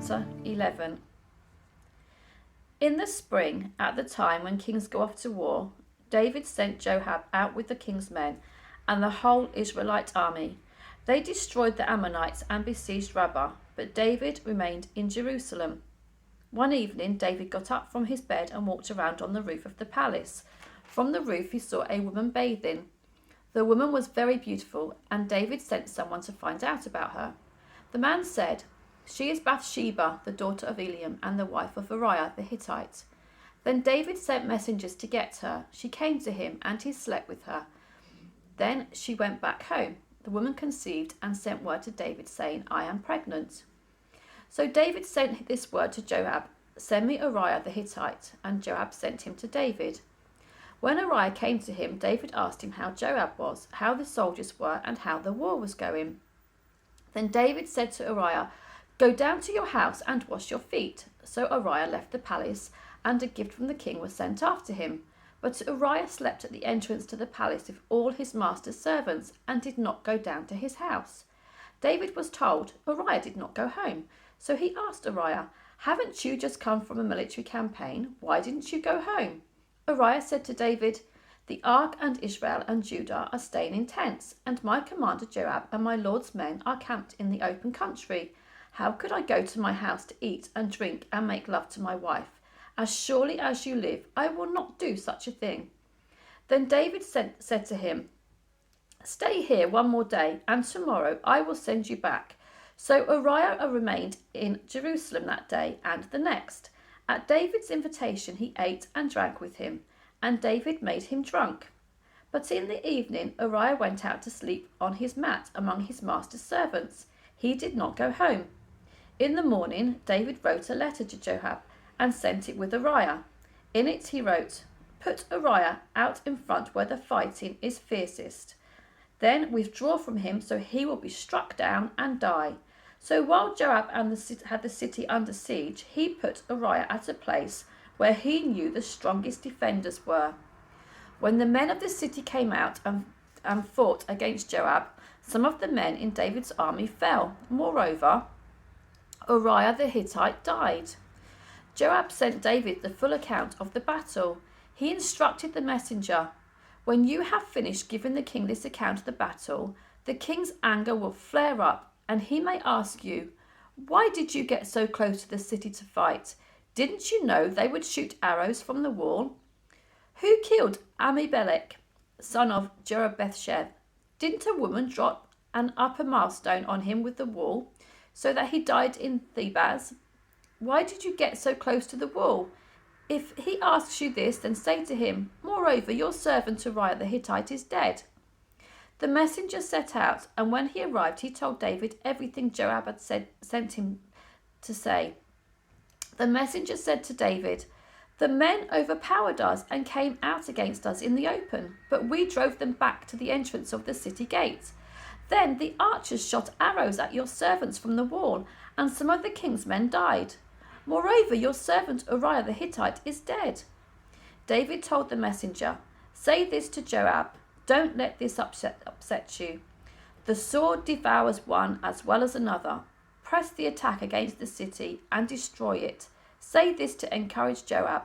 chapter 11. In the spring, at the time when kings go off to war, David sent Joab out with the king's men and the whole Israelite army. They destroyed the Ammonites and besieged Rabbah, but David remained in Jerusalem. One evening, David got up from his bed and walked around on the roof of the palace. From the roof, he saw a woman bathing. The woman was very beautiful, and David sent someone to find out about her. The man said, "She is Bathsheba, the daughter of Eliam, and the wife of Uriah the Hittite." Then David sent messengers to get her. She came to him, and he slept with her. Then she went back home. The woman conceived and sent word to David, saying, "I am pregnant." So David sent this word to Joab, "Send me Uriah the Hittite." And Joab sent him to David. When Uriah came to him, David asked him how Joab was, how the soldiers were, and how the war was going. Then David said to Uriah, "Go down to your house and wash your feet." So Uriah left the palace, and a gift from the king was sent after him. But Uriah slept at the entrance to the palace with all his master's servants, and did not go down to his house. David was told Uriah did not go home, so he asked Uriah, "Haven't you just come from a military campaign? Why didn't you go home?" Uriah said to David, "The ark and Israel and Judah are staying in tents, and my commander Joab and my lord's men are camped in the open country. How could I go to my house to eat and drink and make love to my wife? As surely as you live, I will not do such a thing." Then David said to him, "Stay here one more day, and tomorrow I will send you back." So Uriah remained in Jerusalem that day and the next. At David's invitation he ate and drank with him, and David made him drunk. But in the evening Uriah went out to sleep on his mat among his master's servants. He did not go home. In the morning David wrote a letter to Joab and sent it with Uriah. In it he wrote, "Put Uriah out in front where the fighting is fiercest. Then withdraw from him, so he will be struck down and die." So while Joab had the city under siege, he put Uriah at a place where he knew the strongest defenders were. When the men of the city came out and fought against Joab, some of the men in David's army fell. Moreover, Uriah the Hittite died. Joab sent David the full account of the battle. He instructed the messenger, "When you have finished giving the king this account of the battle, the king's anger will flare up, and he may ask you, 'Why did you get so close to the city to fight? Didn't you know they would shoot arrows from the wall? Who killed Ahimelech, son of Jerubbaal? Didn't a woman drop an upper milestone on him with the wall, so that he died in Thebez? Why did you get so close to the wall?' If he asks you this, then say to him, 'Moreover, your servant Uriah the Hittite is dead.'" The messenger set out, and when he arrived, he told David everything Joab had sent him to say. The messenger said to David, "The men overpowered us and came out against us in the open, but we drove them back to the entrance of the city gate. Then the archers shot arrows at your servants from the wall, and some of the king's men died. Moreover, your servant Uriah the Hittite is dead." David told the messenger, "Say this to Joab, 'Don't let this upset you. The sword devours one as well as another. Press the attack against the city and destroy it.' Say this to encourage Joab."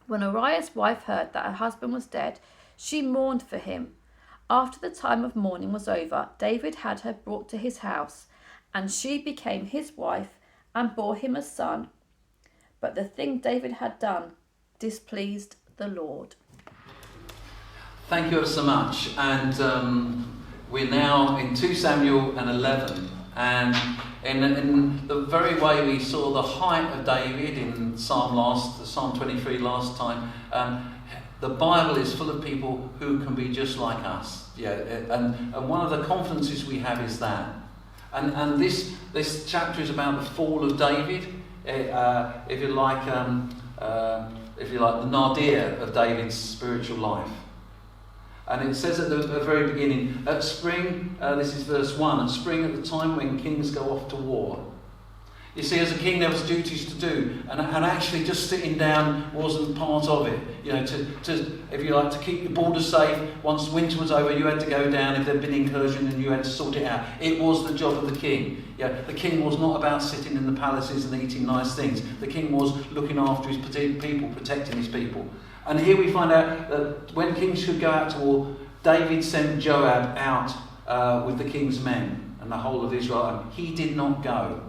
When Uriah's wife heard that her husband was dead, she mourned for him. After the time of mourning was over, David had her brought to his house, and she became his wife and bore him a son. But the thing David had done displeased the Lord. Thank you ever so much. And we're now in 2 Samuel and 11. And in the very way we saw the height of David in Psalm 23 last time, the Bible is full of people who can be just like us. Yeah, and one of the confidences we have is that. And this chapter is about the fall of David. If you like, the nadir of David's spiritual life. And it says at the very beginning, at spring, this is verse 1, at spring, at the time when kings go off to war, You see, as a king, there was duties to do, and actually just sitting down wasn't part of it. You know, to if you like, to keep the borders safe. Once winter was over, you had to go down if there'd been incursion, and you had to sort it out. It was the job of the king. Yeah, the king was not about sitting in the palaces and eating nice things. The king was looking after his people, protecting his people. And here we find out that when kings should go out to war, David sent Joab out with the king's men and the whole of Israel, and he did not go.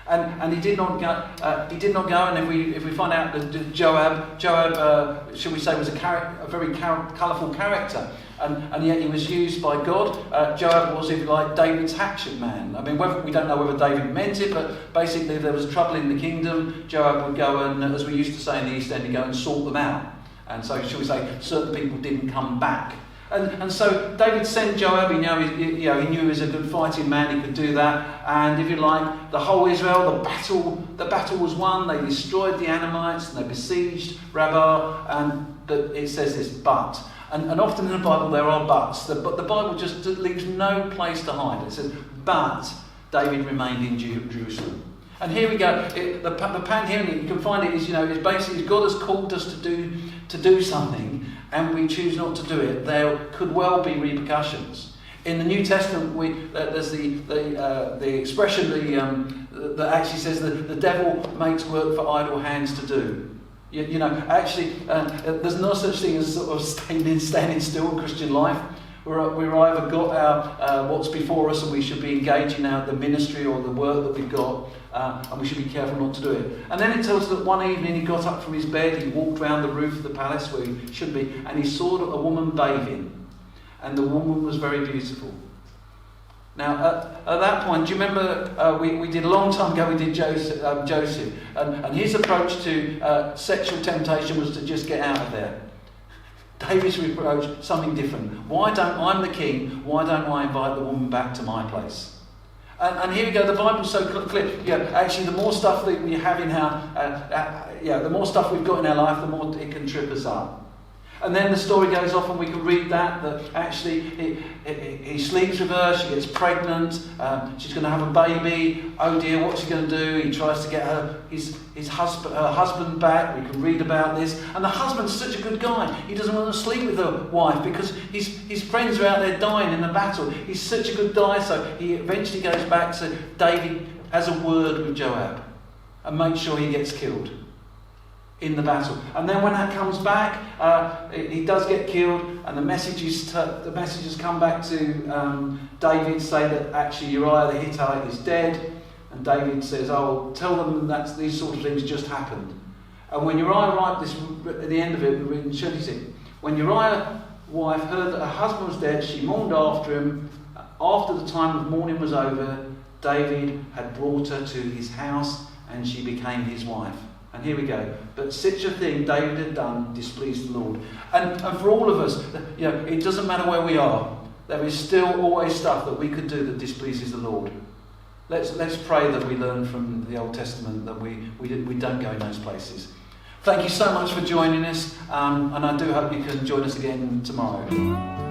And he did not go. And if we find out that Joab, shall we say, was a very colourful character, and yet he was used by God. Joab was, if you like, David's hatchet man. I mean, we don't know whether David meant it, but basically, if there was trouble in the kingdom, Joab would go and, as we used to say in the East End, he'd go and sort them out. And so, shall we say, certain people didn't come back. And so David sent Joab. He knew he was a good fighting man. He could do that. And if you like, the whole Israel, the battle was won. They destroyed the Ammonites and they besieged Rabbah. But it says this, but. And often in the Bible there are buts. But the Bible just leaves no place to hide. It says, but David remained in Jerusalem. And here we go. The pantheon, you can find it, is basically God has called us to do something, and we choose not to do it. There could well be repercussions. In the New Testament, there's the expression that actually says that the devil makes work for idle hands to do. There's no such thing as sort of standing still in Christian life. We're either got our what's before us, and we should be engaging out the ministry or the work that we've got, and we should be careful not to do it. And then it tells us that one evening he got up from his bed, he walked round the roof of the palace where he should be, and he saw a woman bathing, and the woman was very beautiful. Now, at that point, do you remember we did a long time ago, we did Joseph, and his approach to sexual temptation was to just get out of there. David's approach, something different. I'm the king, why don't I invite the woman back to my place? And here we go, the Bible's so clear. Actually, the more stuff that we have in the more stuff we've got in our life, the more it can trip us up. And then the story goes off, and we can read that actually he sleeps with her, she gets pregnant, she's going to have a baby. Oh dear, what's he going to do? He tries to get her husband back. We can read about this. And the husband's such a good guy. He doesn't want to sleep with the wife because his friends are out there dying in the battle. He's such a good guy, so he eventually goes back to David, has a word with Joab, and makes sure he gets killed in the battle. And then when that comes back, he does get killed, and the messages come back to David, say that actually Uriah the Hittite is dead, and David says, "Oh, tell them that these sort of things just happened." And when Uriah arrived, at the end of it, we read in 26, when Uriah's wife heard that her husband was dead, she mourned after him. After the time of mourning was over, David had brought her to his house, and she became his wife. And here we go. But such a thing David had done displeased the Lord. And for all of us, it doesn't matter where we are. There is still always stuff that we could do that displeases the Lord. Let's pray that we learn from the Old Testament that we don't go in those places. Thank you so much for joining us, and I do hope you can join us again tomorrow.